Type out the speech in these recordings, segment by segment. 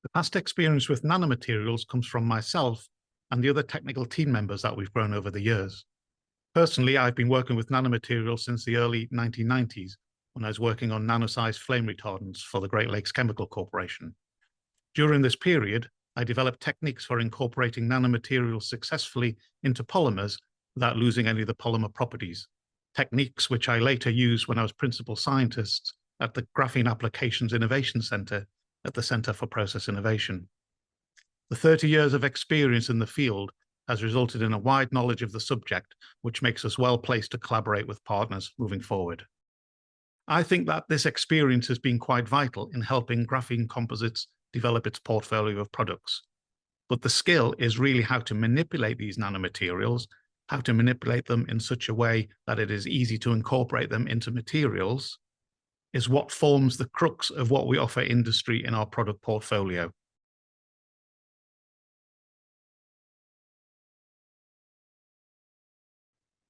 The past experience with nanomaterials comes from myself and the other technical team members that we've grown over the years. Personally, I've been working with nanomaterials since the early 1990s when I was working on nano-sized flame retardants for the Great Lakes Chemical Corporation. During this period, I developed techniques for incorporating nanomaterials successfully into polymers without losing any of the polymer properties, techniques which I later used when I was principal scientist at the Graphene Applications Innovation Center at the Center for Process Innovation. The 30 years of experience in the field has resulted in a wide knowledge of the subject, which makes us well placed to collaborate with partners moving forward. I think that this experience has been quite vital in helping Graphene Composites develop its portfolio of products. But the skill is really how to manipulate these nanomaterials, how to manipulate them in such a way that it is easy to incorporate them into materials, is what forms the crux of what we offer industry in our product portfolio.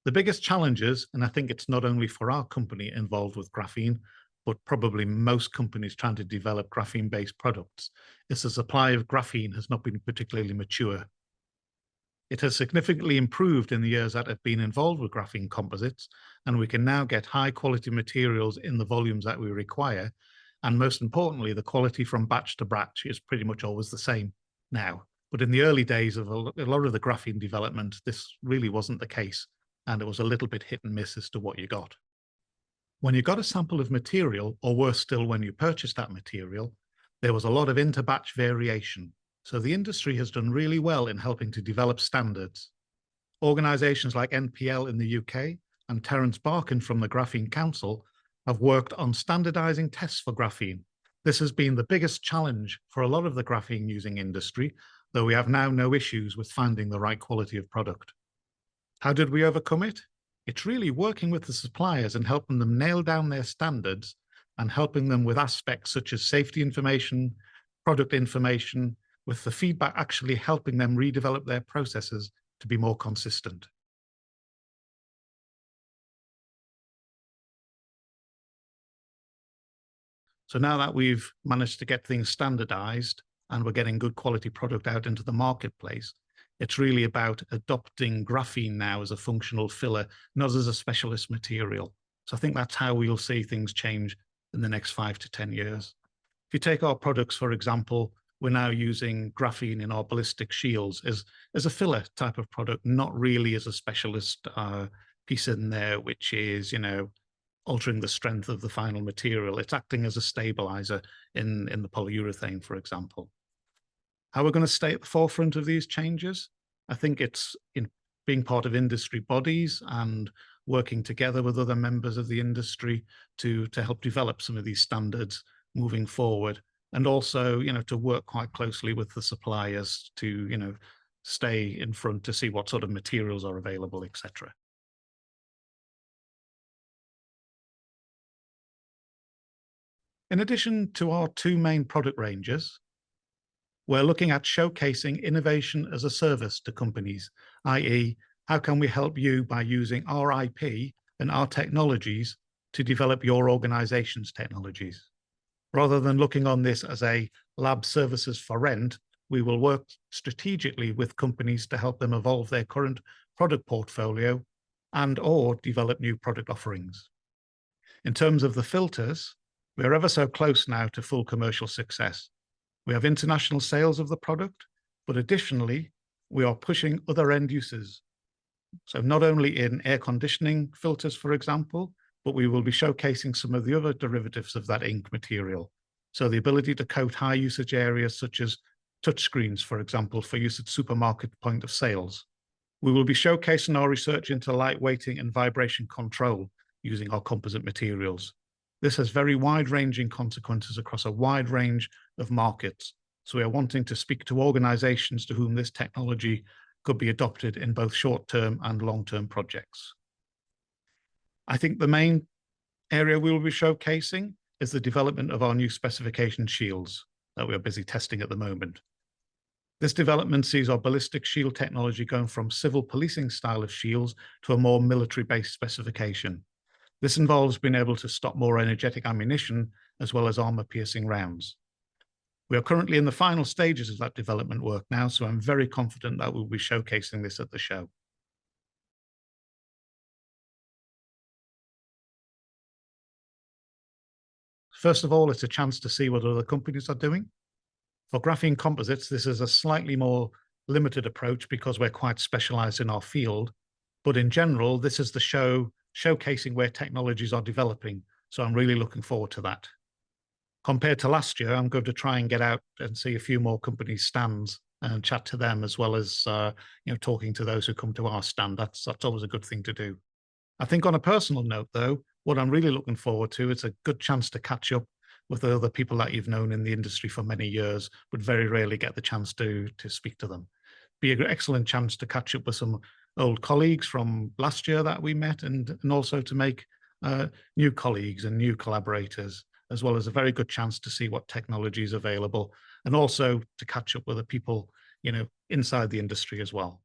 The biggest challenges, and I think it's not only for our company involved with graphene, but probably most companies trying to develop graphene-based products, is the supply of graphene has not been particularly mature. It has significantly improved in the years that I've been involved with graphene composites, and we can now get high-quality materials in the volumes that we require, and most importantly, the quality from batch to batch is pretty much always the same now. But in the early days of a lot of the graphene development, this really wasn't the case, and it was a little bit hit and miss as to what you got. When you got a sample of material, or worse still, when you purchased that material, there was a lot of inter-batch variation. So the industry has done really well in helping to develop standards. Organizations like NPL in the UK and Terence Barkin from the Graphene Council have worked on standardizing tests for graphene. This has been the biggest challenge for a lot of the graphene using industry, though we have now no issues with finding the right quality of product. How did we overcome it? It's really working with the suppliers and helping them nail down their standards and helping them with aspects such as safety information, product information, with the feedback actually helping them redevelop their processes to be more consistent. So now that we've managed to get things standardized and we're getting good quality product out into the marketplace, it's really about adopting graphene now as a functional filler, not as a specialist material. So I think that's how we'll see things change in the next 5 to 10 years. If you take our products, for example, we're now using graphene in our ballistic shields as a filler type of product, not really as a specialist piece in there, which is, altering the strength of the final material. It's acting as a stabilizer in the polyurethane, for example. How we're going to stay at the forefront of these changes, I think it's in being part of industry bodies and working together with other members of the industry to help develop some of these standards moving forward, and also, to work quite closely with the suppliers to, stay in front to see what sort of materials are available, etc. In addition to our two main product ranges, we're looking at showcasing innovation as a service to companies, i.e., how can we help you by using our IP and our technologies to develop your organization's technologies? Rather than looking on this as a lab services for rent, we will work strategically with companies to help them evolve their current product portfolio and/or develop new product offerings. In terms of the filters, we're ever so close now to full commercial success. We have international sales of the product, but additionally, we are pushing other end uses. So not only in air conditioning filters, for example, but we will be showcasing some of the other derivatives of that ink material. So the ability to coat high usage areas such as touchscreens, for example, for use at supermarket point of sales. We will be showcasing our research into lightweighting and vibration control using our composite materials. This has very wide-ranging consequences across a wide range of markets. So we are wanting to speak to organizations to whom this technology could be adopted in both short-term and long-term projects. I think the main area we will be showcasing is the development of our new specification shields that we are busy testing at the moment. This development sees our ballistic shield technology going from civil policing style of shields to a more military-based specification. This involves being able to stop more energetic ammunition as well as armor-piercing rounds. We are currently in the final stages of that development work now, so I'm very confident that we'll be showcasing this at the show. First of all, it's a chance to see what other companies are doing. For Graphene Composites, this is a slightly more limited approach because we're quite specialized in our field. But in general, this is the show showcasing where technologies are developing. So I'm really looking forward to that. Compared to last year, I'm going to try and get out and see a few more companies' stands and chat to them, as well as talking to those who come to our stand. That's always a good thing to do. I think on a personal note, though, what I'm really looking forward to, it's a good chance to catch up with the other people that you've known in the industry for many years, but very rarely get the chance to speak to them. Be an excellent chance to catch up with some old colleagues from last year that we met, and also to make new colleagues and new collaborators, as well as a very good chance to see what technology is available, and also to catch up with the people inside the industry as well.